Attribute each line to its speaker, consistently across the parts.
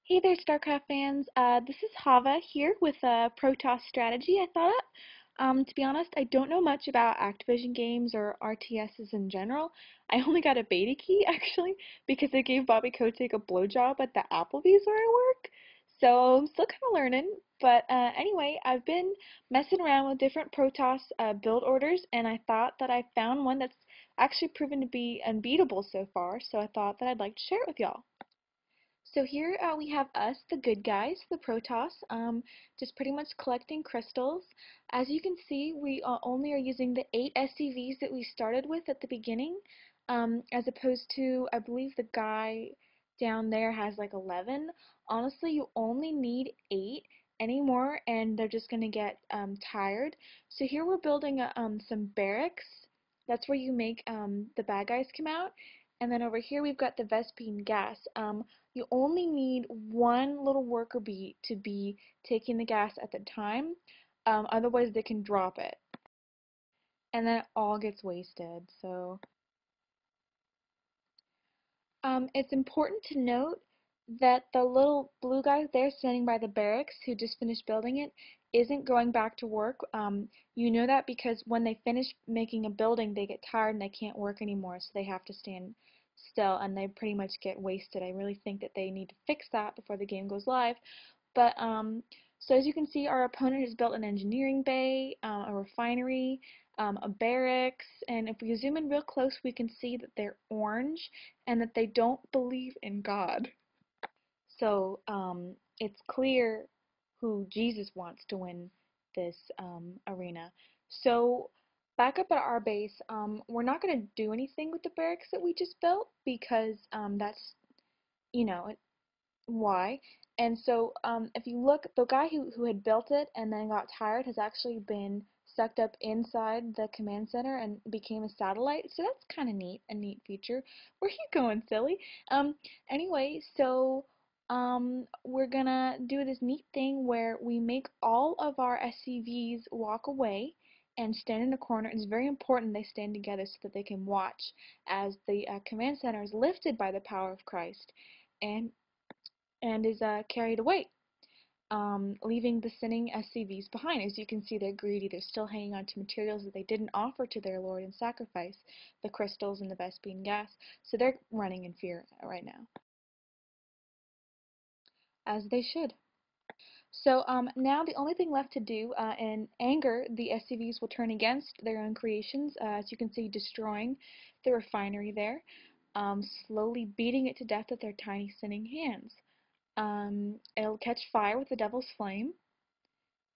Speaker 1: Hey there, Starcraft fans. This is Hava here with Protoss Strategy. I thought, to be honest, I don't know much about Activision games or RTSs in general. I only got a beta key actually because I gave Bobby Kotick a blowjob at the Applebee's where I work. So I'm still kind of learning. But anyway, I've been messing around with different Protoss build orders, and I thought that I found one that's actually proven to be unbeatable so far. So I thought that I'd like to share it with y'all. So here we have us, the good guys, the Protoss, just pretty much collecting crystals. As you can see, we only are using the 8 SCVs that we started with at the beginning, as opposed to, I believe the guy down there has like 11. Honestly, you only need 8 anymore, and they're just going to get tired. So here we're building some barracks. That's where you make the bad guys come out. And then over here we've got the Vespene gas. You only need one little worker bee to be taking the gas at the time, otherwise they can drop it. And then it all gets wasted. So it's important to note that the little blue guy there standing by the barracks who just finished building it isn't going back to work. You know that because when they finish making a building, they get tired and they can't work anymore, so they have to stand still and they pretty much get wasted. I really think that they need to fix that before the game goes live. But so as you can see, our opponent has built an engineering bay, a refinery, a barracks, and if we zoom in real close, we can see that they're orange and that they don't believe in God. So it's clear who Jesus wants to win this arena. So back up at our base, we're not going to do anything with the barracks that we just built because that's, you know, why. And so if you look, the guy who had built it and then got tired has actually been sucked up inside the command center and became a satellite. So that's kind of neat, a neat feature. Where are you going, silly? Um, anyway, so we're gonna do this neat thing where we make all of our SCVs walk away and stand in a corner. It's very important they stand together so that they can watch as the command center is lifted by the power of Christ. And is carried away, leaving the sinning SCVs behind. As you can see, they're greedy. They're still hanging on to materials that they didn't offer to their Lord in sacrifice, the crystals and the Vespene gas. So they're running in fear right now, as they should. So now the only thing left to do, in anger, the SCVs will turn against their own creations, as you can see, destroying the refinery there, slowly beating it to death with their tiny sinning hands. It'll catch fire with the devil's flame,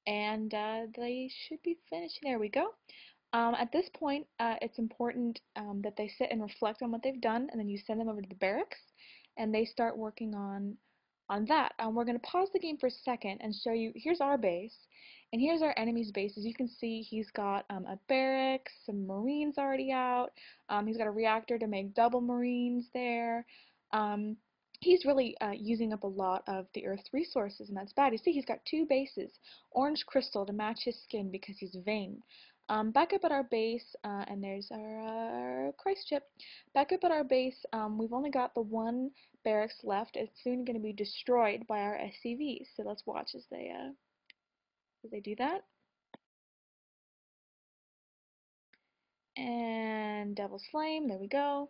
Speaker 1: and they should be finished. There we go. At this point, it's important that they sit and reflect on what they've done, and then you send them over to the barracks, and they start working on that. We're going to pause the game for a second and show you, here's our base, and here's our enemy's base. As you can see, he's got a barracks, some marines already out, he's got a reactor to make double marines there. He's really using up a lot of the Earth's resources, and that's bad. You see, he's got two bases, orange crystal to match his skin because he's vain. Back up at our base, and there's our Christ ship. Back up at our base, we've only got the one barracks left. It's soon going to be destroyed by our SCVs. So let's watch as they do that. And Devil's Flame, there we go.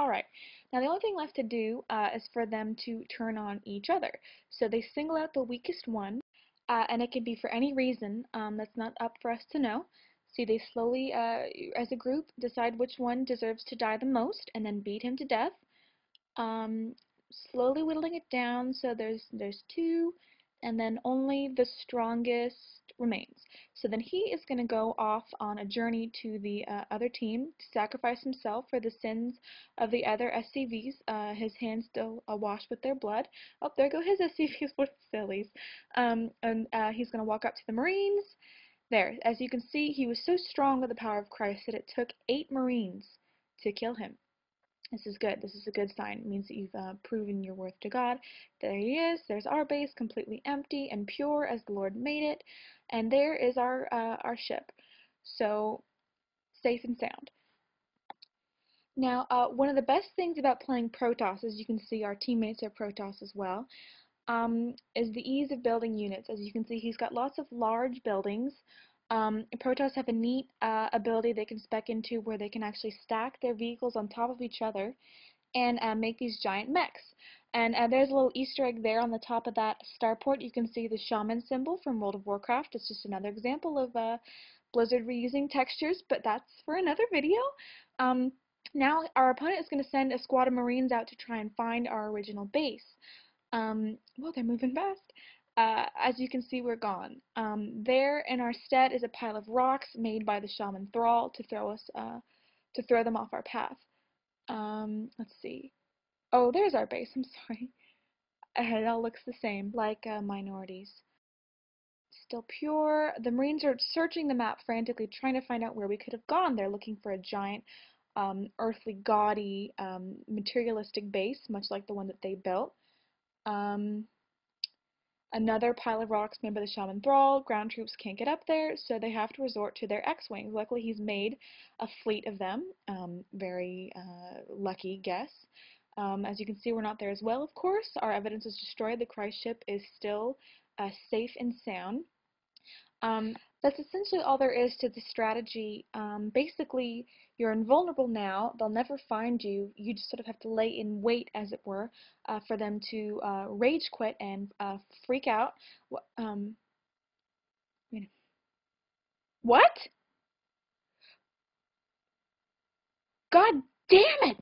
Speaker 1: Alright, now the only thing left to do is for them to turn on each other. So they single out the weakest one, and it can be for any reason that's not up for us to know. See, they slowly, as a group, decide which one deserves to die the most, and then beat him to death. Um, Slowly whittling it down so there's two, and then only the strongest remains. So then he is going to go off on a journey to the other team to sacrifice himself for the sins of the other SCVs. His hands still awash with their blood. Oh, there go his SCVs with sillies. And he's going to walk up to the Marines. There, as you can see, he was so strong with the power of Christ that it took 8 Marines to kill him. This is good. This is a good sign. It means that you've proven your worth to God. There he is. There's our base, completely empty and pure as the Lord made it. And there is our ship. So, safe and sound. Now, one of the best things about playing Protoss, as you can see, our teammates are Protoss as well, is the ease of building units. As you can see, he's got lots of large buildings. Protoss have a neat ability they can spec into where they can actually stack their vehicles on top of each other and make these giant mechs. And there's a little Easter egg there on the top of that starport. You can see the shaman symbol from World of Warcraft. It's just another example of Blizzard reusing textures, but that's for another video. Um, Now our opponent is going to send a squad of Marines out to try and find our original base. Well, they're moving fast. As you can see, we're gone. There in our stead is a pile of rocks made by the shaman thrall to throw them off our path. Let's see. Oh, there's our base. I'm sorry. It all looks the same, like minorities. Still pure. The Marines are searching the map frantically, trying to find out where we could have gone. They're looking for a giant, earthly, gaudy, materialistic base, much like the one that they built. Another pile of rocks made by the shaman thrall. Ground troops can't get up there, so they have to resort to their X-wings. Luckily, he's made a fleet of them. Very lucky guess. As you can see, we're not there as well, of course. Our evidence is destroyed. The Christ ship is still safe and sound. That's essentially all there is to the strategy. Basically, you're invulnerable now. They'll never find you. You just sort of have to lay in wait, as it were, for them to rage quit and freak out. You know. What? God damn it!